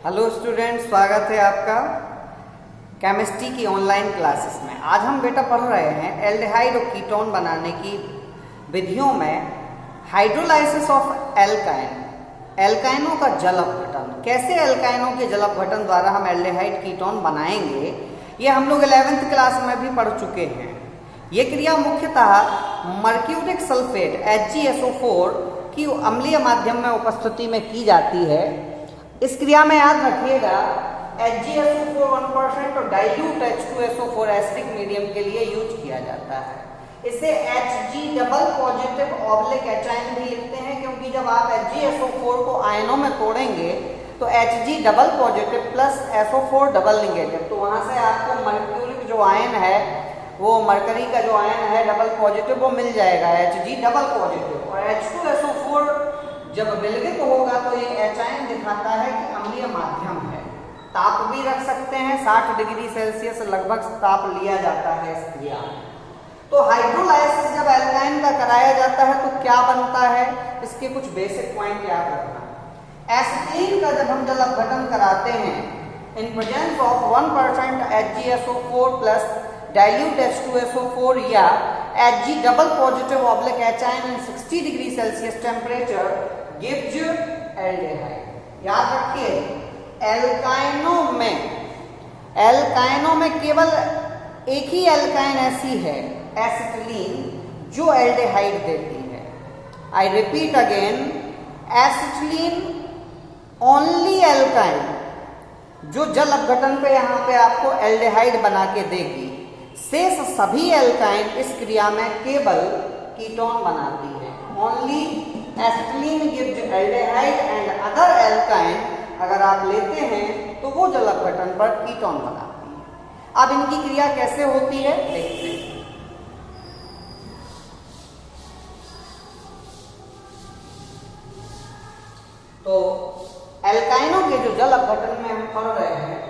Hello student, स्वागत है आपका केमिस्ट्री की ऑनलाइन क्लासेस में। आज हम बेटा पढ़ रहे हैं एल्डिहाइड और कीटोन बनाने की विधियों में हाइड्रोलाइसिस ऑफ एल्काइन, एल्काइनों का जल अपघटन। कैसे एल्काइनों के जल अपघटन द्वारा हम एल्डिहाइड कीटोन बनाएंगे, ये हम लोग 11th क्लास में भी पढ़ चुके हैं। ये क्रिया मुख्यतः मर्क्यूरिक सल्फेट HgSO4 की अम्लीय माध्यम में उपस्थिति में की जाती है। इस क्रिया में याद रखिएगा HgSO4 1% और डाइल्यूट H2SO4 एसिडिक मीडियम के लिए यूज किया जाता है। इसे Hg डबल पॉजिटिव ऑब्लिक एचाइन भी लिखते हैं, क्योंकि जब आप HgSO4 को आयनों में तोड़ेंगे तो Hg double positive plus SO4 double negative, तो वहां से आपको मर्क्यूरिक जो आयन है, वो मरकरी का जो आयन है डबल पॉजिटिव, वो मिल जाएगा Hg डबल पॉजिटिव। और H2SO4 जब विलगित होगा तो ये एचाइन दिखाता है कि अम्लीय माध्यम है। ताप भी रख सकते हैं, 60 डिग्री सेल्सियस लगभग ताप लिया जाता है इस क्रिया में। तो हाइड्रोलाइसिस जब एल्काइन का कराया जाता है तो क्या बनता है, इसके कुछ बेसिक पॉइंट याद रखना। एसिटिलीन का जब हम जल अपघटन कराते हैं इन presence of 1% HgSO4 plus dilute H2SO4 या Hg डबल पॉजिटिव ऑब्लिक एचाइन इन 60 degree Celsius temperature gives aldehyde. याद रखिए एल्काइनों में केवल एक ही एल्काइन ऐसी है, एसिटिलीन, जो एल्डिहाइड देती है। I repeat again, acetylene only alkyne जो जल अपघटन पे यहाँ पे आपको एल्डिहाइड बना के देगी। शेष सभी एल्काइन इस क्रिया में केवल कीटोन बनाती है। Only acetylene gives aldehyde and other alkyne अगर आप लेते हैं तो वो जल अपघटन पर कीटोन बनाती है। अब इनकी क्रिया कैसे होती है देखते हैं। तो एल्काइनों के जो जल अपघटन में हम पढ़ रहे हैं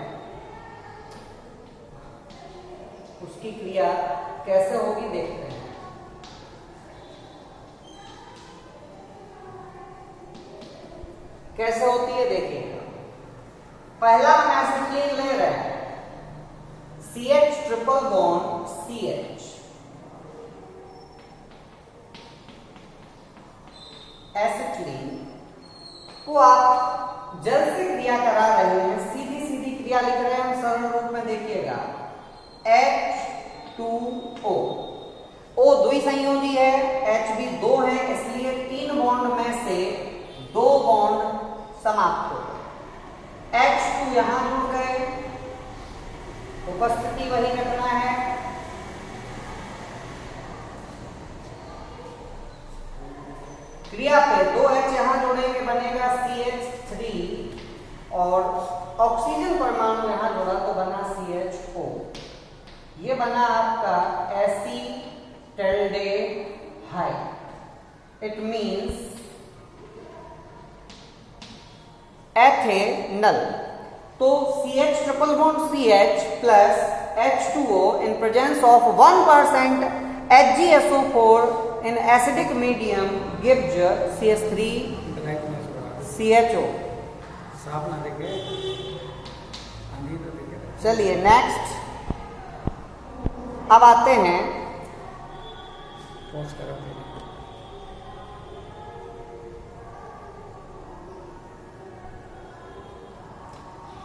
उसकी क्रिया कैसे होगी देखते हैं। कैसे होती है देखिए। पहला हम एसिटिलीन ले रहे हैं, CH triple bond CH, acetylene को आप जल से क्रिया करा रहे हैं, सीधी सीधी क्रिया लिख रहे हैं हम सरल रूप में। देखिएगा H2O, O द्विसंयोजी है, H भी 2 है, इसलिए 3 बॉन्ड में से 2 बॉन्ड समाप्त हो गए। H2 यहां जुड़ गए, उपस्थिति वही रखना है। क्रिया पे 2H यहां जोड़ेंगे, बनेगा CH3 और ऑक्सीजन परमाणु यहां जोड़ा तो बना CHO। ये बना आपका एसीटल्डेहाइड। It means ethanal. तो CH triple bond CH plus H2O in presence of 1% HgSO4 in acidic medium gives CH3 CHO। साफ ना देखे, चलिए नेक्स्ट अब आते हैं।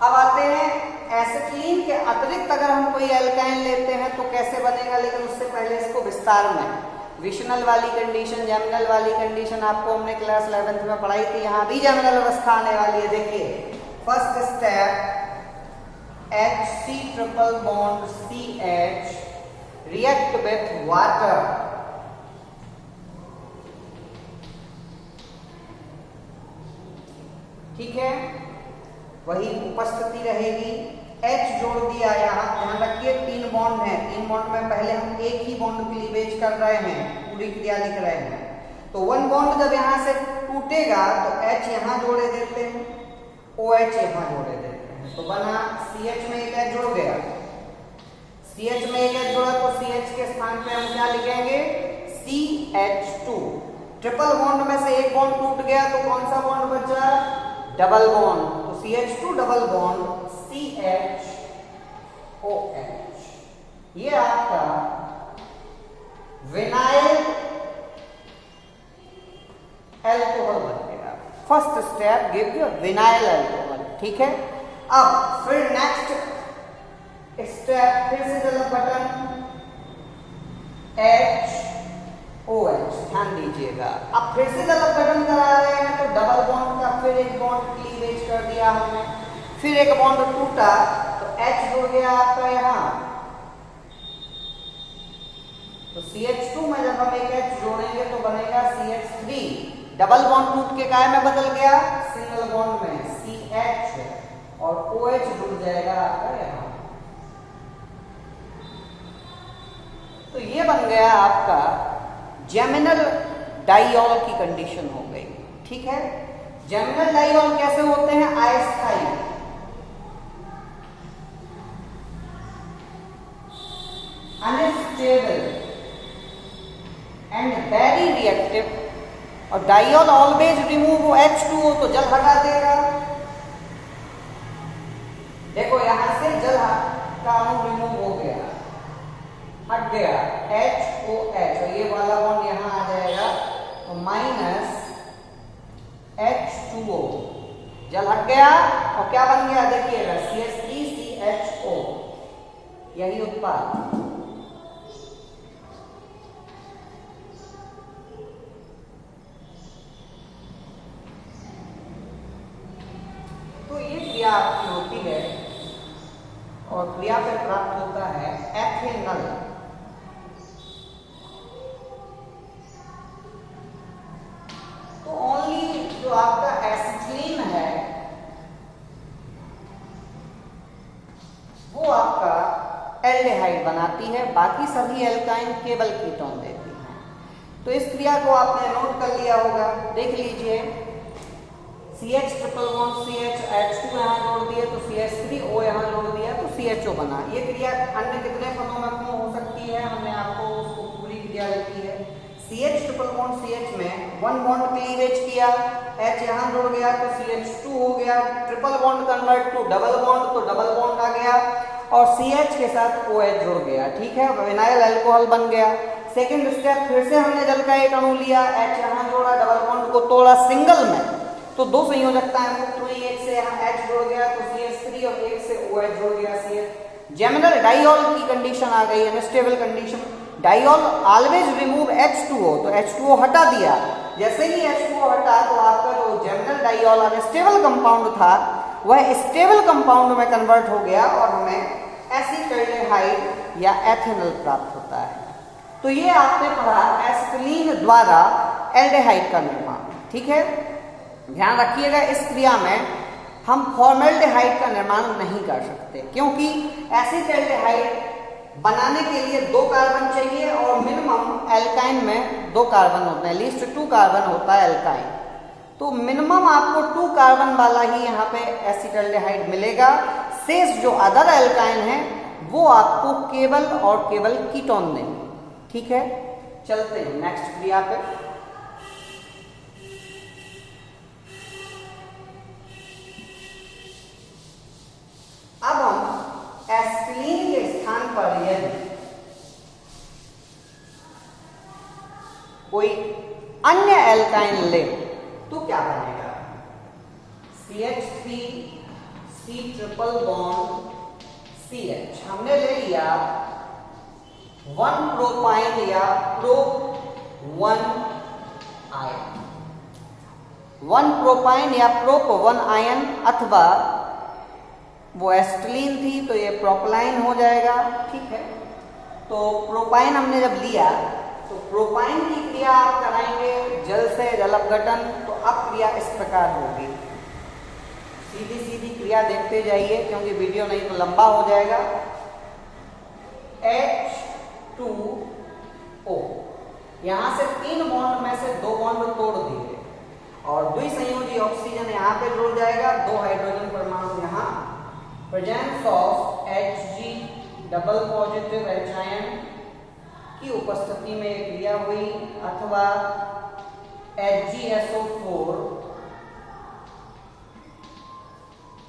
अब आते हैं एसिटिलीन के अतिरिक्त अगर हम कोई एल्काइन लेते हैं तो कैसे बनेगा, लेकिन उससे पहले इसको विस्तार में विशनल वाली कंडीशन, जर्मिनल वाली कंडीशन आपको हमने क्लास 11th में पढ़ाई थी। यहां भी जर्मिनल अवस्था आने वाली है। देखिए first step, Hc triple bond CH react with water, ठीक है, वही उपस्थिति रहेगी। H जोड़ दिया, यहाँ ध्यान रखिए 3 बॉन्ड है, 3 बॉन्ड में पहले हम एक ही बॉन्ड क्लीवेज कर रहे हैं, पूरी क्रिया लिख रहे हैं। तो 1 बॉन्ड जब यहाँ से टूटेगा तो H यहाँ जोड़े देते हैं, OH यहाँ जोड़े देते हैं, तो बना CH में एक H जुड़ गया। CH में एक H जोड़ा तो CH के स्थान पे हम क्या लिखेंगे, CH2। ट्रिपल बॉन्ड में से एक बॉन्ड टूट गया तो कौन सा बॉन्ड बचा, डबल बॉन्ड, तो CH2 डबल बॉन्ड CHOH, ये आपका विनाइल एल्कोहल बन गया। First step give you vinyl alcohol, ठीक है। अब फिर नेक्स्ट स्टेप फिर से डबल बटन HOH, ध्यान दीजिएगा। अब फिर से डबल बटन करा रहे हैं तो डबल बॉन्ड का फिर एक बॉन्ड क्लीवेज कर दिया हमने, फिर एक बॉन्ड टूटा तो H जुड़ गया आपका यहाँ। तो CH2 में जब हम एक H जोड़ेंगे तो बनेगा CH3, डबल बॉन्ड टूट के काय में बदल गया, सिंगल बॉन्ड में CH, और OH जुड़ जाएगा आपका यहाँ। तो ये बन गया आपका जेमिनल डाइऑल की कंडीशन हो गई, ठीक है। जेमिनल डाइऑल कैसे होते हैं, अस्थायी, अनस्टेबल एंड वेरी रिएक्टिव, और डाइऑल ऑलवेज रिमूव H2O, तो जल हटा देगा। देखो यहां से जल का अणु रिमूव हो गया, हट गया HOH, और ये वाला बॉन्ड यहां आ जाएगा तो माइनस H2O, जल हट गया और क्या बन गया देखिएगा CH3CHO, यही उत्पाद। तो ये क्रिया आपकी होती है और क्रिया से प्राप्त होता है एथेनॉल। तो ओनली जो आपका एसिटिलीन है वो आपका एल्डिहाइड बनाती है, बाकी सभी एल्काइन केवल कीटोन देती हैं। तो इस क्रिया को आपने नोट कर लिया होगा, देख लीजिए। CH triple bond CH H2 यहाँ जोड़ दिए तो CH3O यहाँ जोड़ दिया तो CHO बना। ये क्रिया अन्य कितने पदों में क्यों हो सकती है, हमने आपको उसको पूरी क्रिया लिखी है। CH ट्रिपल बॉन्ड CH में वन बॉन्ड क्लीवेज किया, H यहाँ जुड़ गया तो CH2 हो गया, triple bond convert to double bond तो डबल बॉन्ड आ गया, और CH के साथ OH जुड़ गया, ठीक है, विनाइल अल्कोहल बन गया। सेकेंड स्टेप फिर से हमने जल का एक अणु लिया, H यहाँ जोड़ा, डबल बॉन्ड को तोड़ा सिंगल में, तो दो संयोजकताएं मुक्त हुई, एक से यहाँ H जुड़ गया तो CH3 और एक से OH जुड़ गया CH। जेमिनल डाइऑल की कंडीशन आ गई, unstable condition. Diol always remove H2O, तो H2O हटा दिया। जैसे ही H2O हटा तो आपका जो जेमिनल डाइऑल अनस्टेबल कंपाउंड था वह स्टेबल कंपाउंड में कन्वर्ट हो गया और हमें एसिटाल्डिहाइड या एथेनॉल प्राप्त होता है। तो ये आपने पढ़ा एसिटिलीन द्वारा एल्डिहाइड का निर्माण, ठीक है। ध्यान रखिएगा इस क्रिया में हम फॉर्मेल्डिहाइड का निर्माण नहीं कर सकते, क्योंकि एसिटाल्डिहाइड बनाने के लिए 2 कार्बन चाहिए और मिनिमम एल्काइन में 2 कार्बन होते हैं, लीस्ट 2 कार्बन होता है एल्काइन। तो मिनिमम आपको 2 कार्बन वाला ही यहाँ पे एसिटाल्डिहाइड मिलेगा। शेष जो अदर एल्काइन है वो आपको केवल और केवल कीटोन देंगे, ठीक है। चलते हैं नेक्स्ट क्रिया पे। अब हम एसिटिलीन के स्थान पर यदि कोई अन्य एल्काइन ले तो क्या बनेगा, CH3 C triple bond CH, हमने ले लिया 1 प्रोपाइन या प्रोप 1 आयन, 1 प्रोपाइन या प्रोप 1 आयन, अथवा वो एसिटिलीन थी तो ये प्रोपलाइन हो जाएगा, ठीक है। तो प्रोपाइन हमने जब लिया तो प्रोपाइन की क्रिया आप कराएंगे जल से जल अपघटन, तो अब क्रिया इस प्रकार होगी। सीधी सीधी क्रिया देखते जाइए क्योंकि वीडियो नहीं तो लंबा हो जाएगा। H2O, यहाँ से 3 बॉन्ड में से 2 बॉन्ड तोड़ दिए और द्विसंयोजी ऑक्सीजन यहाँ पे जुड़ जाएगा, 2 हाइड्रोजन परमाणु यहाँ। Presence of Hg double positive H ion की उपस्थिति में एक क्रिया हुई, अथवा HgSO4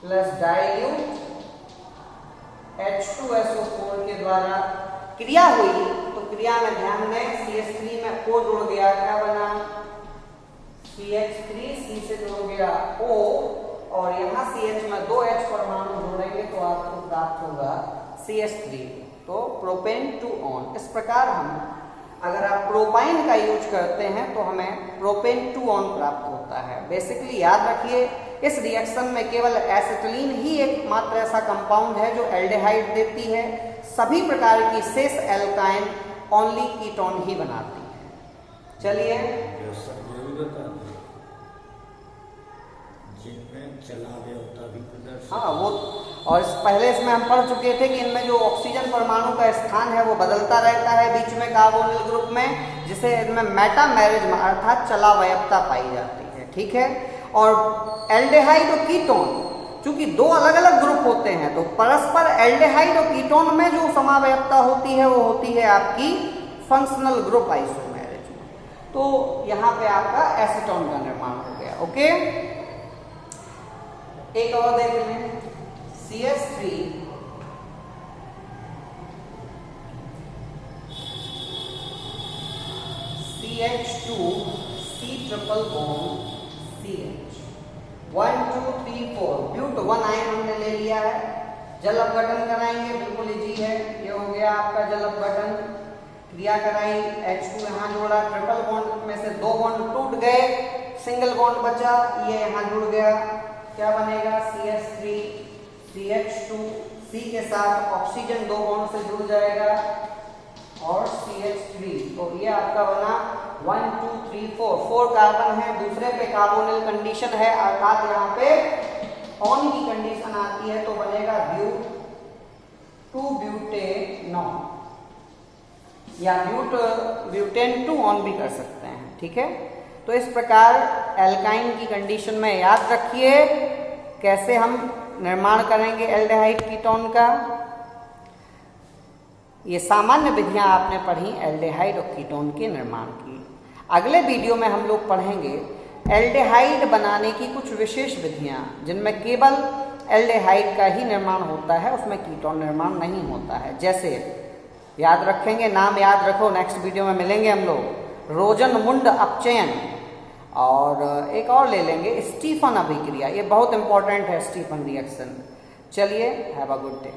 प्लस डाइल्यूट H2SO4 के द्वारा क्रिया हुई, तो क्रिया में ध्यान दें CH3 में O जुड़ गया, क्या बना CH3, C से जुड़ गया O, और यहाँ CH में 2 H परमाणु जोड़ेंगे तो आपको प्राप्त होगा CH3, तो प्रोपेन 2 ऑन। इस प्रकार हम अगर आप प्रोपाइन का यूज करते हैं तो हमें प्रोपेन 2 ऑन प्राप्त होता है। बेसिकली याद रखिए इस रिएक्शन में केवल एसिटिलीन ही एकमात्र ऐसा कंपाउंड है जो एल्डिहाइड देती है, सभी प्रकार की शेष एल्काइन ओनली कीटोन ही बनाती है। चलिए जिनमें चला होता भी प्रदर्शन, हाँ वो, और पहले इसमें हम पढ़ चुके थे कि इनमें जो ऑक्सीजन परमाणु का स्थान है वो बदलता रहता है बीच में कार्बोनिल ग्रुप में, जिसे इनमें मेटामेरिज्म अर्थात चलावयवता पाई जाती है। ठीक है, और एल्डिहाइड और कीटोन चूंकि दो अलग अलग ग्रुप होते हैं तो परस्पर एल्डिहाइड और कीटोन में जो समावयवता होती है वो होती है आपकी फंक्शनल ग्रुप आइसोमेरिज्म। तो यहाँ पे आपका एसीटोन का निर्माण हो गया। ओके, एक और देख लें, CH3 CH2 C triple bond CH 1 2 3 4 but 1 yne हमने ले लिया है। जल अपघटन कराएंगे, बिल्कुल इजी है, ये हो गया आपका जल अपघटन। क्रिया कराई, H2 यहाँ जोड़ा, ट्रिपल बॉन्ड में से 2 बॉन्ड टूट गए, सिंगल बॉन्ड बचा, ये यहाँ जुड़ गया, क्या बनेगा CH3 CH2 C के साथ ऑक्सीजन 2 बॉन्ड से जुड़ जाएगा और CH3, तो ये आपका बना 1 2 3 4 कार्बन है, दूसरे पे कार्बोनिल कंडीशन है अर्थात यहाँ पे ऑन की कंडीशन आती है, तो बनेगा ब्यूट 2 ब्यूटेनॉन या ब्यूटेन 2 ऑन भी कर सकते हैं। ठीक है, तो इस प्रकार एल्काइन की कंडीशन में याद रखिए कैसे हम निर्माण करेंगे एल्डिहाइड कीटोन का। ये सामान्य विधियां आपने पढ़ी एल्डिहाइड और कीटोन के निर्माण की। अगले वीडियो में हम लोग पढ़ेंगे एल्डिहाइड बनाने की कुछ विशेष विधियां जिनमें केवल एल्डिहाइड का ही निर्माण होता है, उसमें कीटोन निर्माण नहीं होता है। जैसे याद रखेंगे, नाम याद रखो, नेक्स्ट वीडियो में मिलेंगे हम लोग, रोजनमुंड अपचयन, और एक और ले लेंगे स्टीफन अभिक्रिया, ये बहुत इंपॉर्टेंट है स्टीफन रिएक्शन। चलिए, हैव अ गुड डे।